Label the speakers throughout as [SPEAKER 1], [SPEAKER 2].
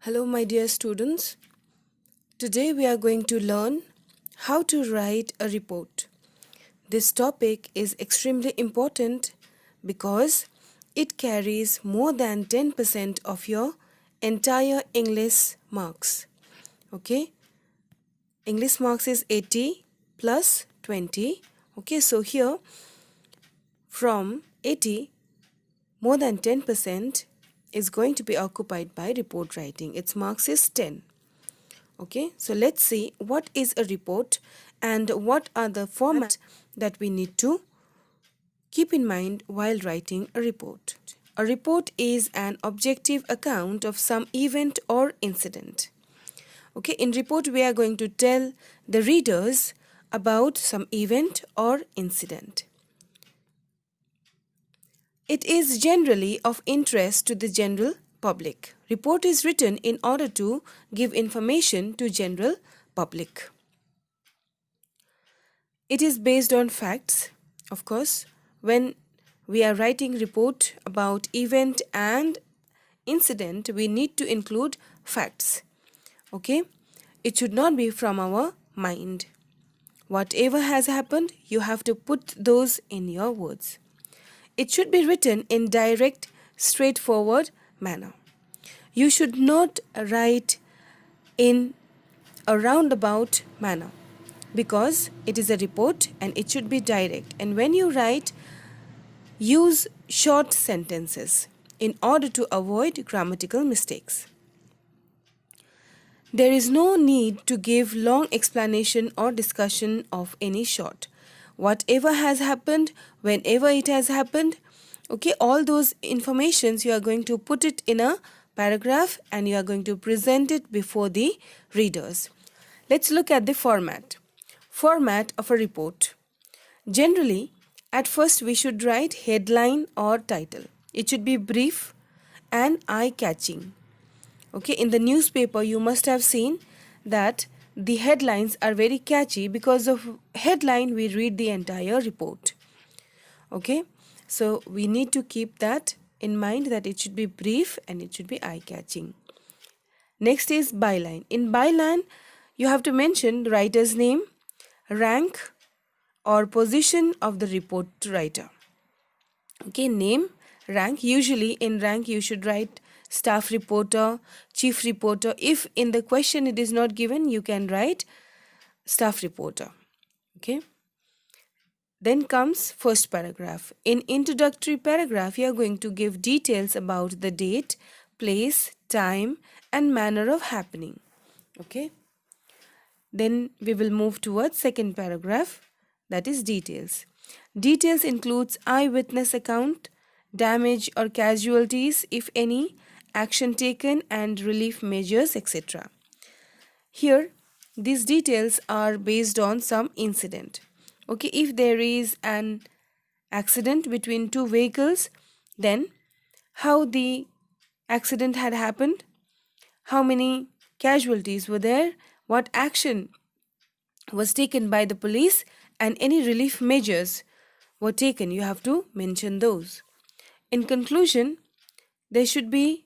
[SPEAKER 1] Hello, my dear students. Today we are going to learn how to write a report. This topic is extremely important because it carries more than 10% of your entire English marks. Okay? English marks is 80 plus 20. Okay, so here from 80, more than 10% is going to be occupied by report writing. Its marks is 10. Okay, so let's see what is a report and what are the formats that we need to keep in mind while writing a report. A report is an objective account of some event or incident. Okay, in report we are going to tell the readers about some event or incident. It is generally of interest to the general public. Report is written in order to give information to general public. It is based on facts, of course. When we are writing report about event and incident, we need to include facts. Okay? It should not be from our mind. Whatever has happened, you have to put those in your words. It should be written in direct, straightforward manner. You should not write in a roundabout manner because it is a report and it should be direct. And when you write, use short sentences in order to avoid grammatical mistakes. There is no need to give long explanation or discussion of any sort. Whatever has happened, whenever it has happened, okay, all those informations you are going to put it in a paragraph and you are going to present it before the readers. Let's look at the format. Format of a report. Generally, at first we should write headline or title. It should be brief and eye-catching. Okay, in the newspaper you must have seen that the headlines are very catchy. Because of headline we read the entire report. Okay, so we need to keep that in mind, that it should be brief and it should be eye-catching. Next is byline. In byline you have to mention the writer's name, rank or position of the report writer. Okay, name, rank. Usually in rank you should write staff reporter, chief reporter. If in the question it is not given, you can write staff reporter. Okay. Then comes first paragraph. In introductory paragraph, you are going to give details about the date, place, time and manner of happening. Okay. Then we will move towards second paragraph, that is details. Details includes eyewitness account, damage or casualties if any, action taken and relief measures, etc. Here these details are based on some incident. Okay, if there is an accident between two vehicles, then how the accident had happened, how many casualties were there, what action was taken by the police and any relief measures were taken. You have to mention those. In conclusion, there should be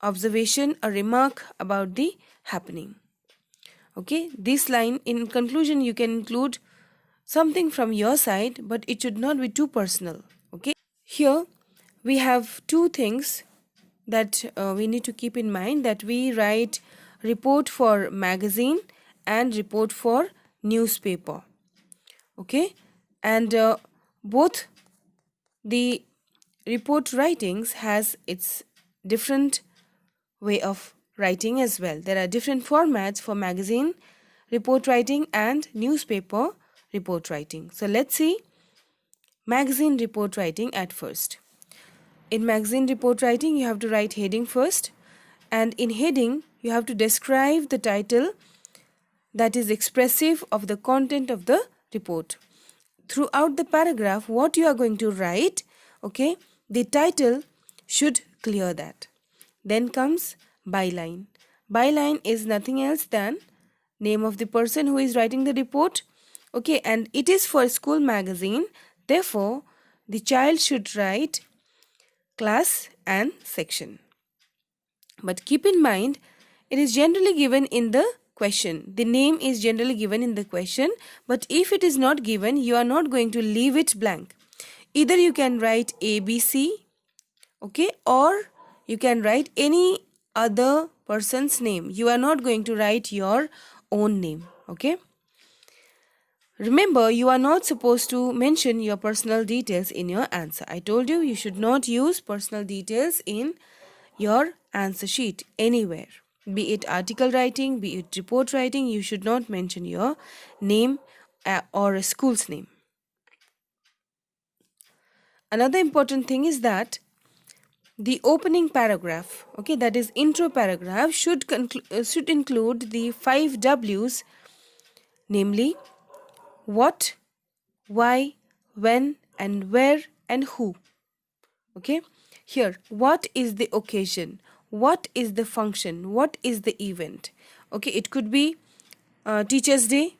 [SPEAKER 1] observation or remark about the happening. Okay, this line in conclusion you can include something from your side, but it should not be too personal. Okay, here we have two things that we need to keep in mind, that we write report for magazine and report for newspaper. Okay, and both the report writings has its different way of writing as well. There are different formats for magazine report writing and newspaper report writing. So let's see magazine report writing at first. In magazine report writing you have to write heading first, and in heading you have to describe the title that is expressive of the content of the report. Throughout the paragraph what you are going to write, okay, the title should clear that. Then comes byline. Byline is nothing else than name of the person who is writing the report. Okay, and it is for school magazine, therefore the child should write class and section. But keep in mind, It is generally given in the question. The name is generally given in the question, but if it is not given, you are not going to leave it blank. Either you can write ABC, okay, or you can write any other person's name. You are not going to write your own name, okay. Remember, you are not supposed to mention your personal details in your answer. I told you should not use personal details in your answer sheet anywhere. Be it article writing, be it report writing, you should not mention your name or a school's name. Another important thing is that the opening paragraph, okay, that is intro paragraph, should include the 5 W's, namely what, why, when, and where, and who. Okay, here, what is the occasion, what is the function, what is the event. Okay, it could be Teachers' Day.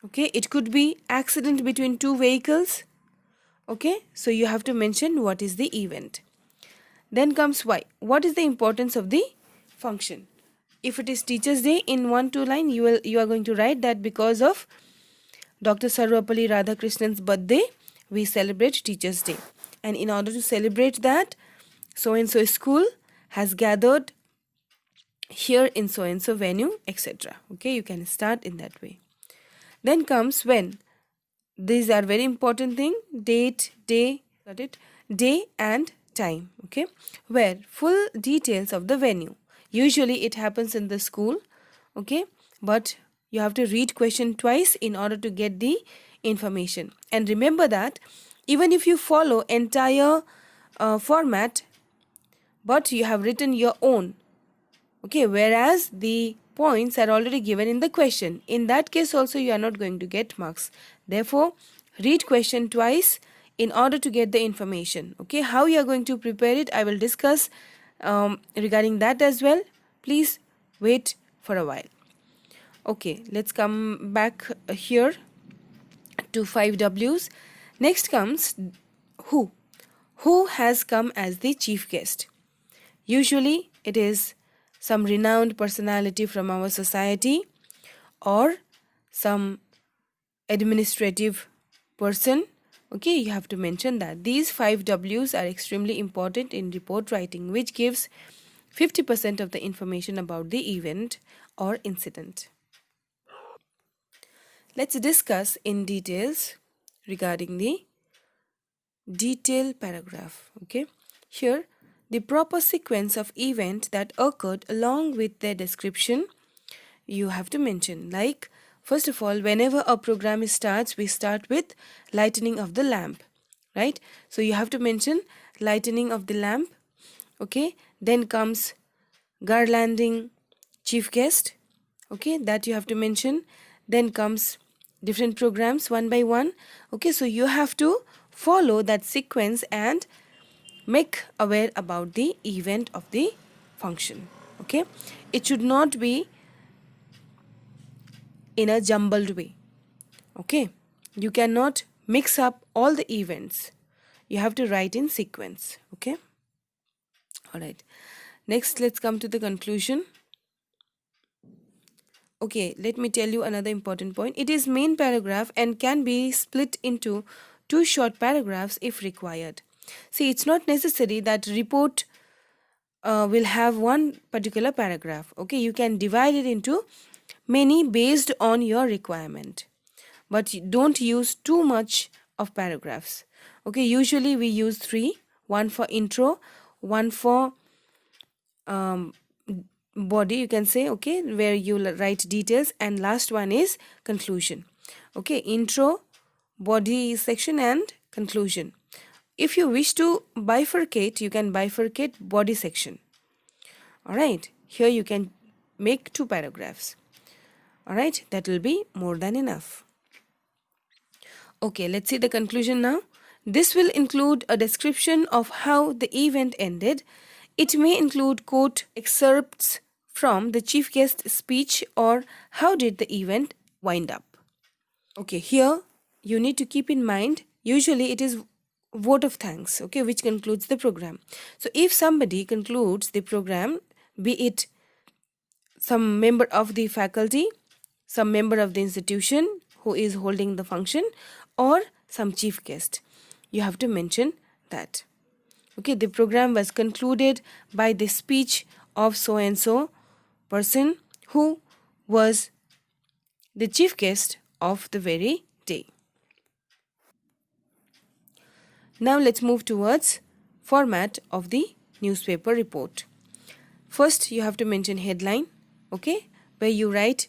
[SPEAKER 1] Okay, it could be accident between two vehicles. Okay, so you have to mention what is the event. Then comes why. What is the importance of the function? If it is Teachers' Day, in 1-2 line you are going to write that because of Dr. Sarvapalli Radhakrishnan's birthday we celebrate Teachers' Day, and in order to celebrate that, so and so school has gathered here in so and so venue, etc. Okay, you can start in that way. Then comes when. These are very important thing: date, day, got it, day and time. Okay, where, full details of the venue. Usually it happens in the school, okay, but you have to read question twice in order to get the information. And remember that even if you follow entire format, but you have written your own, okay, whereas the points are already given in the question, in that case also you are not going to get marks. Therefore, read question twice in order to get the information. Okay, how you are going to prepare it, I will discuss regarding that as well. Please wait for a while. Okay, let's come back here to 5 W's. Next comes who. Who has come as the chief guest? Usually it is some renowned personality from our society or some administrative person. Okay, you have to mention that. These 5 W's are extremely important in report writing, which gives 50% of the information about the event or incident. Let's discuss in details regarding the detail paragraph. Okay, here the proper sequence of event that occurred along with their description you have to mention. Like, first of all, whenever a program starts, we start with lightening of the lamp, right? So you have to mention lightening of the lamp. Okay, then comes garlanding chief guest. Okay, that you have to mention. Then comes different programs one by one. Okay, so you have to follow that sequence and make aware about the event of the function. Okay, it should not be in a jumbled way. Okay, you cannot mix up all the events. You have to write in sequence. Okay, all right. Next, let's come to the conclusion. Okay, let me tell you another important point. It is main paragraph and can be split into 2 short paragraphs if required. See, it's not necessary that report will have one particular paragraph. Okay, you can divide it into many based on your requirement, but don't use too much of paragraphs. Okay, usually we use 3: one for intro, one for body, you can say, okay, where you write details, and last one is conclusion. Okay, intro, body section, and conclusion. If you wish to bifurcate, you can bifurcate body section. All right, here you can make 2 paragraphs. All right, that will be more than enough. Okay, let's see the conclusion now. This will include a description of how the event ended. It may include quote excerpts from the chief guest's speech or how did the event wind up. Okay, here you need to keep in mind, usually it is vote of thanks, okay, which concludes the program. So if somebody concludes the program, be it some member of the faculty, some member of the institution who is holding the function, or some chief guest. You have to mention that. Okay, the program was concluded by the speech of so and so person who was the chief guest of the very day. Now let's move towards format of the newspaper report. First, you have to mention headline, okay, where you write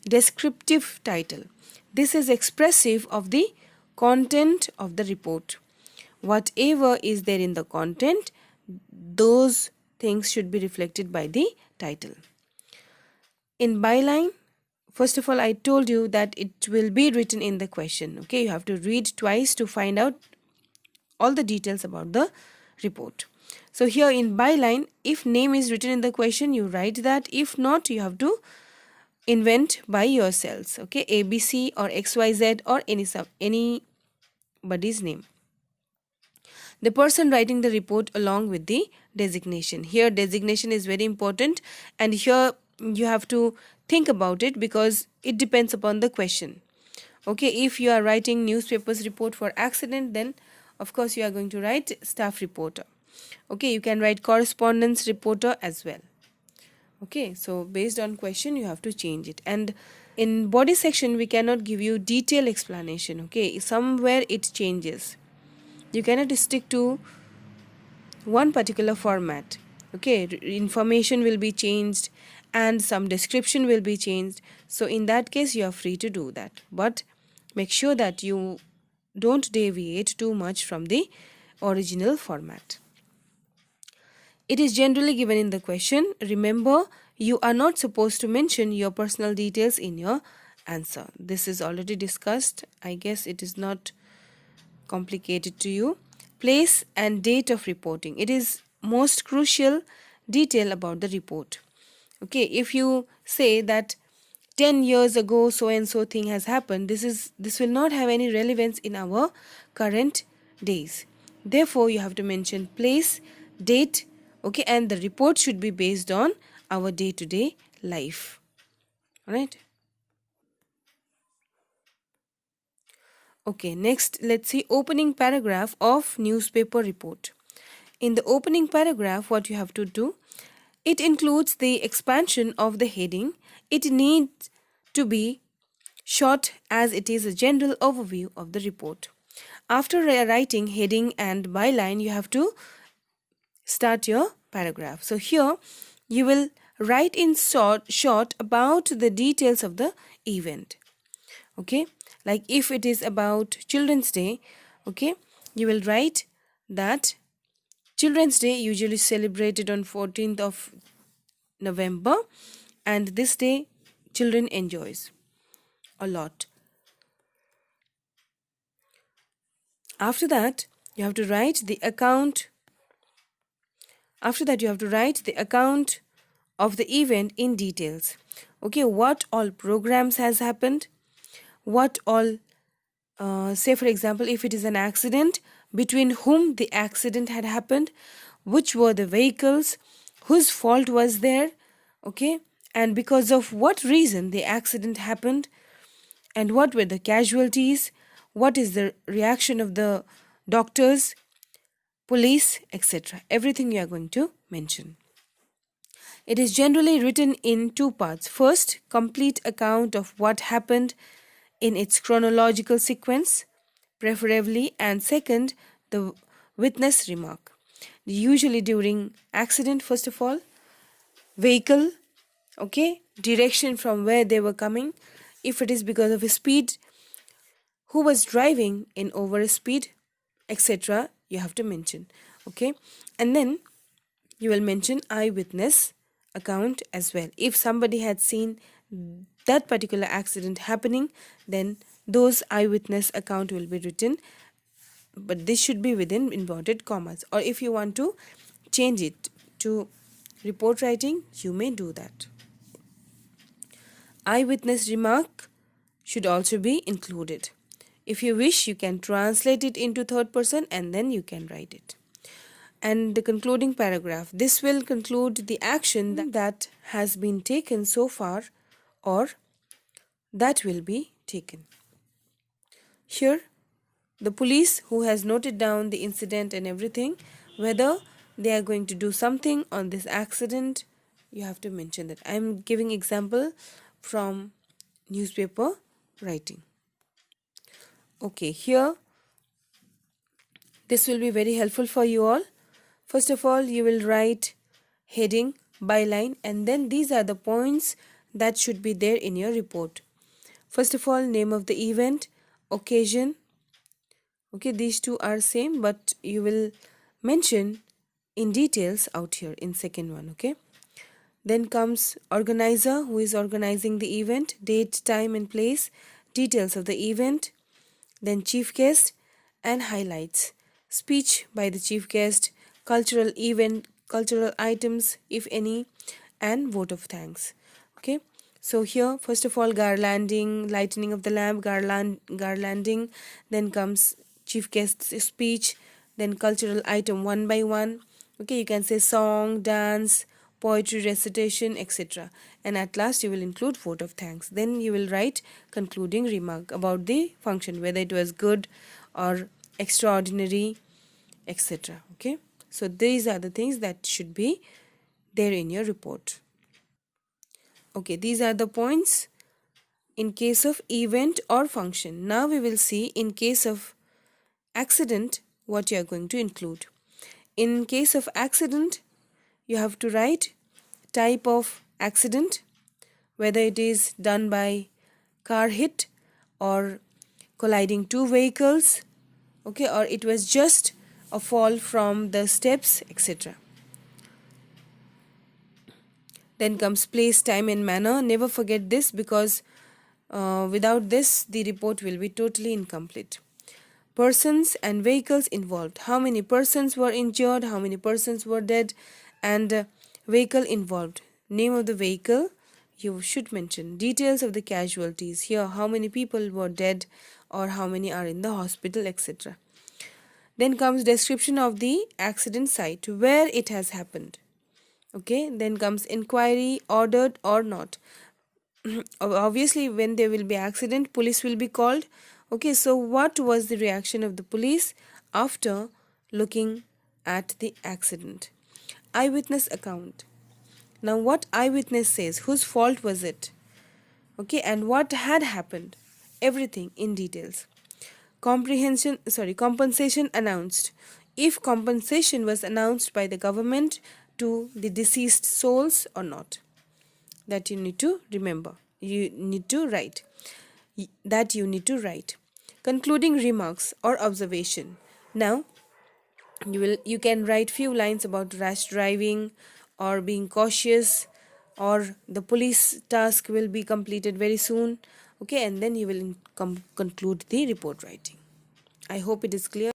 [SPEAKER 1] descriptive title. This is expressive of the content of the report. Whatever is there in the content, those things should be reflected by the title. In byline, first of all, I told you that it will be written in the question. Okay, you have to read twice to find out all the details about the report. So here in byline, if name is written in the question, you write that. If not, you have to invent by yourselves. Okay, ABC or XYZ or anybody's name. The person writing the report along with the designation. Here designation is very important, and here you have to think about it because it depends upon the question. Okay, if you are writing newspapers report for accident, then of course you are going to write staff reporter. Okay, you can write correspondence reporter as well. Okay, so based on question you have to change it. And in body section we cannot give you detailed explanation. Okay, somewhere it changes. You cannot stick to one particular format. Okay, information will be changed and some description will be changed. So in that case you are free to do that, but make sure that you don't deviate too much from the original format. It is generally given in the question. Remember, you are not supposed to mention your personal details in your answer. This is already discussed. I guess it is not complicated to you. Place and date of reporting. It is most crucial detail about the report. Okay, if you say that 10 years ago so and so thing has happened, this will not have any relevance in our current days. Therefore, you have to mention place, date, okay, and the report should be based on our day-to-day life. All right. Okay, next let's see opening paragraph of newspaper report. In the opening paragraph, what you have to do, it includes the expansion of the heading. It needs to be short as it is a general overview of the report. After writing heading and byline, you have to start your paragraph. So here you will write in short about the details of the event. Okay, like if it is about Children's Day, okay, you will write that Children's Day usually celebrated on 14th of November, and this day children enjoys a lot. After that you have to write the account. After that you have to write the account of the event in details. Okay, what all programs has happened, what all say for example, if it is an accident, between whom the accident had happened, which were the vehicles, whose fault was there, okay, and because of what reason the accident happened, and what were the casualties, what is the reaction of the doctors, police, etc. Everything you are going to mention. It is generally written in two parts. First, complete account of what happened in its chronological sequence, preferably, and second, the witness remark. Usually during accident, first of all, vehicle, okay, direction from where they were coming, if it is because of a speed, who was driving in over a speed, etc. you have to mention. Okay, and then you will mention eyewitness account as well. If somebody had seen that particular accident happening, then those eyewitness account will be written, but this should be within inverted commas, or if you want to change it to report writing, you may do that. Eyewitness remark should also be included. If you wish, you can translate it into third person and then you can write it. and the concluding paragraph. This will conclude the action that has been taken so far or that will be taken. Here, the police who has noted down the incident and everything, whether they are going to do something on this accident, you have to mention that. I am giving example from newspaper writing. Okay, here this will be very helpful for you all. First of all, you will write heading, byline, and then these are the points that should be there in your report. First of all, name of the event, occasion. Okay, these two are same, but you will mention in details out here in second one. Okay, then comes organizer, who is organizing the event, date, time and place, details of the event, then chief guest and highlights, speech by the chief guest, cultural event, cultural items if any, and vote of thanks. Okay, so here first of all garlanding, lightening of the lamp, garlanding, then comes chief guest's speech, then cultural item one by one. Okay, you can say song, dance, poetry recitation, etc. And at last you will include vote of thanks. Then you will write concluding remark about the function, whether it was good or extraordinary, etc. Okay, so these are the things that should be there in your report. Okay, these are the points in case of event or function. Now we will see in case of accident what you are going to include. In case of accident, you have to write type of accident, whether it is done by car hit or colliding two vehicles, okay, or it was just a fall from the steps, etc. Then comes place, time and manner. Never forget this, because without this the report will be totally incomplete. Persons and vehicles involved. How many persons were injured, how many persons were dead, and vehicle involved. Name of the vehicle you should mention. Details of the casualties. Here how many people were dead or how many are in the hospital, etc. Then comes description of the accident site, where it has happened. Okay, then comes inquiry, ordered or not. Obviously when there will be accident, police will be called. Okay, so what was the reaction of the police after looking at the accident? Eyewitness account. Now what eyewitness says, whose fault was it? Okay, and what had happened? Everything in details. Compensation announced. If compensation was announced by the government to the deceased souls or not. That you need to remember. You need to write. Concluding remarks or observation. Now you can write few lines about rash driving or being cautious, or the police task will be completed very soon. Okay, and then you will conclude the report writing. I hope it is clear.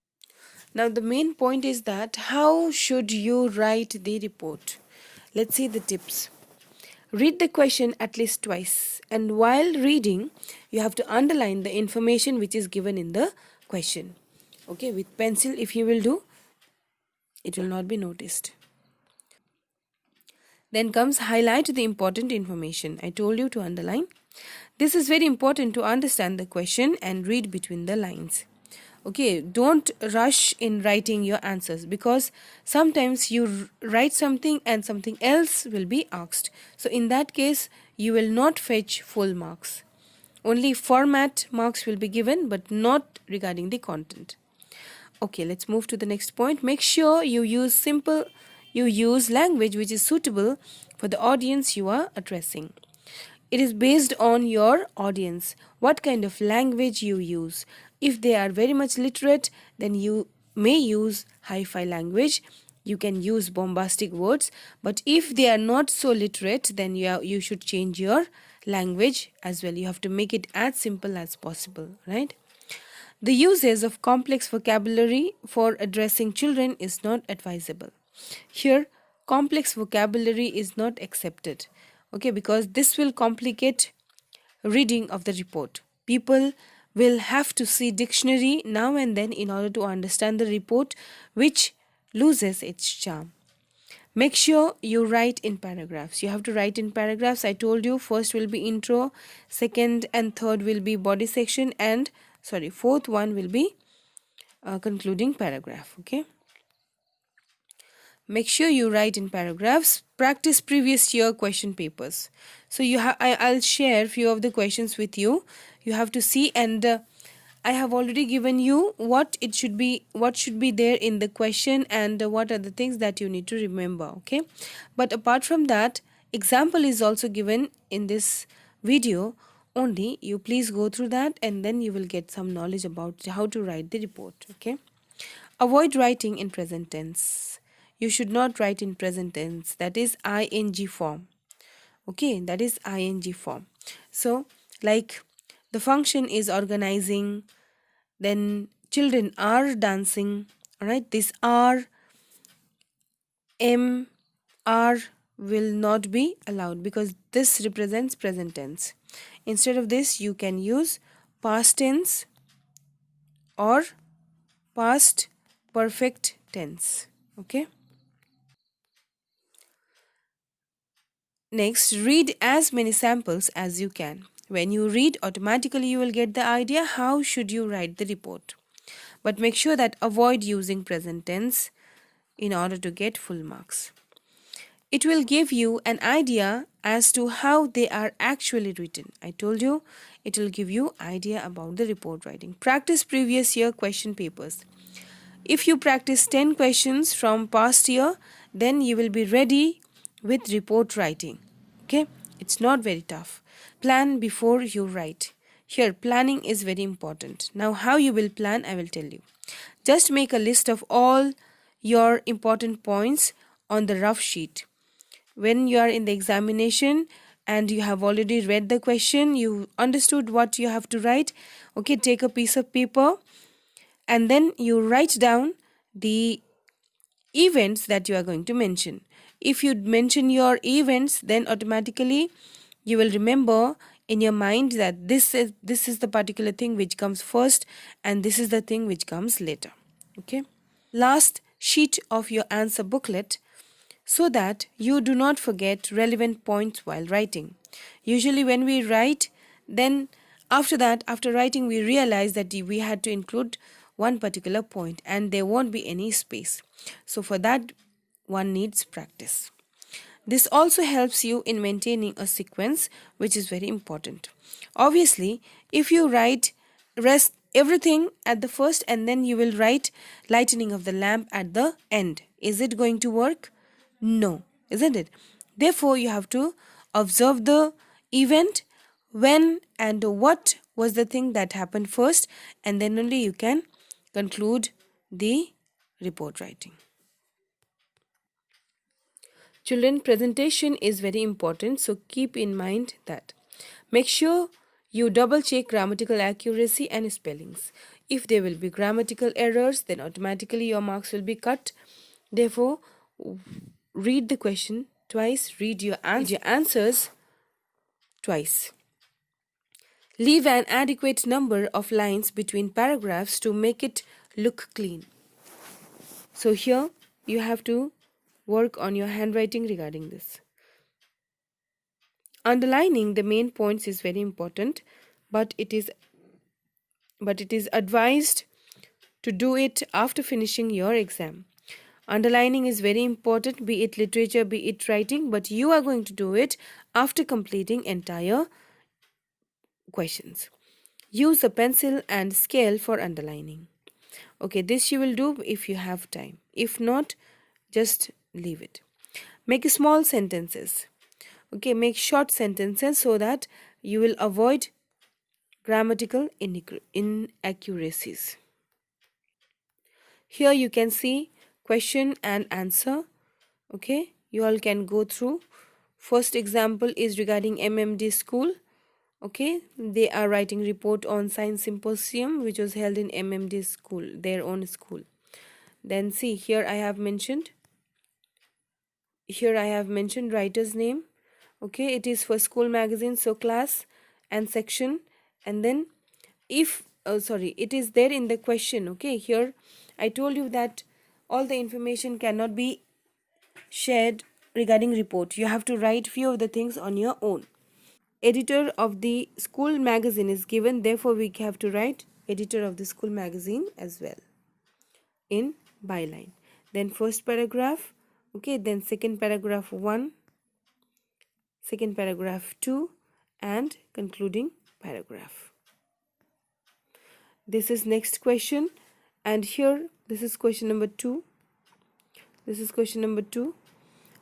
[SPEAKER 1] Now the main point is that how should you write the report? Let's see the tips. Read the question at least twice, and while reading you have to underline the information which is given in the question. Okay, with pencil if you will do, it will not be noticed. Then comes highlight the important information. I told you to underline. This is very important to understand the question and read between the lines. Okay, don't rush in writing your answers, because sometimes you write something and something else will be asked. So in that case, you will not fetch full marks. Only format marks will be given, but not regarding the content. Okay, let's move to the next point. Make sure you use language which is suitable for the audience you are addressing. It is based on your audience, what kind of language you use. If they are very much literate, then you may use hi-fi language. You can use bombastic words. But if they are not so literate, then you should change your language as well. You have to make it as simple as possible, right? The uses of complex vocabulary for addressing children is not advisable. Here, complex vocabulary is not accepted. Okay, because this will complicate reading of the report. People will have to see dictionary now and then in order to understand the report, which loses its charm. Make sure you write in paragraphs. You have to write in paragraphs. I told you first will be intro, second and third will be body section, and fourth one will be concluding paragraph. Okay. Make sure you write in paragraphs. Practice previous year question papers. So I'll share few of the questions with you. You have to see, and I have already given you what should be there in the question, and what are the things that you need to remember. Okay, but apart from that, example is also given in this video. Only you please go through that, and then you will get some knowledge about how to write the report. Okay. Avoid writing in present tense. You should not write in present tense, that is ing form. Okay, that is ing form. So, like the function is organizing, then children are dancing. All right, this are will not be allowed because this represents present tense. Instead of this, you can use past tense or past perfect tense. Okay. Next, read as many samples as you can. When you read, automatically you will get the idea how should you write the report. But make sure that avoid using present tense in order to get full marks. It will give you an idea as to how they are actually written. I told you it will give you idea about the report writing. Practice previous year question papers. If you practice 10 questions from past year, then you will be ready with report writing. Okay, it's not very tough. Plan before you write. Here, planning is very important. Now, how you will plan, I will tell you. Just make a list of all your important points on the rough sheet. When you are in the examination and you have already read the question, you understood what you have to write. Okay, take a piece of paper and then you write down the events that you are going to mention. If you mention your events, then automatically you will remember in your mind that this is the particular thing which comes first and this is the thing which comes later. Okay. Last sheet of your answer booklet so that you do not forget relevant points while writing. Usually when we write, then after that, after writing, we realize that we had to include one particular point and there won't be any space. So for that, one needs practice. This also helps you in maintaining a sequence, which is very important. Obviously, if you write rest everything at the first and then you will write lightening of the lamp at the end, is it going to work? No, isn't it? Therefore, you have to observe the event, when and what was the thing that happened first, and then only you can conclude the report writing. Children, presentation is very important, so keep in mind that. Make sure you double check grammatical accuracy and spellings. If there will be grammatical errors, then automatically your marks will be cut. Therefore, read the question twice, read your answers twice. Leave an adequate number of lines between paragraphs to make it look clean. So here you have to work on your handwriting regarding this. Underlining the main points is very important, but it is advised to do it after finishing your exam. Underlining is very important, be it literature, be it writing, but you are going to do it after completing entire questions. Use a pencil and scale for underlining. Okay, this you will do if you have time. If not, just leave it. Make small sentences. Okay, make short sentences so that you will avoid grammatical inaccuracies. Here you can see question and answer. Okay, you all can go through. First example is regarding MMD school. Okay, they are writing report on science symposium which was held in MMD school, their own school. Then see, here I have mentioned writer's name. Okay, it is for school magazine, so class and section, and then if it is there in the question. Okay, here I told you that all the information cannot be shared regarding report. You have to write few of the things on your own. Editor of the school magazine is given, therefore we have to write editor of the school magazine as well in byline. Then first paragraph, okay, then second paragraph 1, second paragraph 2, and concluding paragraph. This is next question, and here this is question number 2. This is question number 2,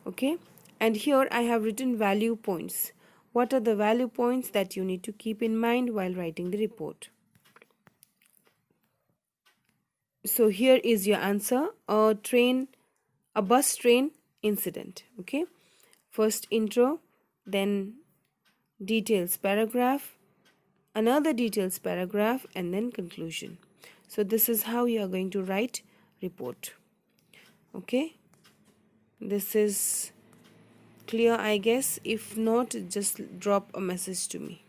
[SPEAKER 1] okay, and here I have written value points. What are the value points that you need to keep in mind while writing the report? So here is your answer: a bus train incident. Okay, first intro, then details paragraph, another details paragraph, and then conclusion. So this is how you are going to write report. Okay, this is clear, I guess. If not, just drop a message to me.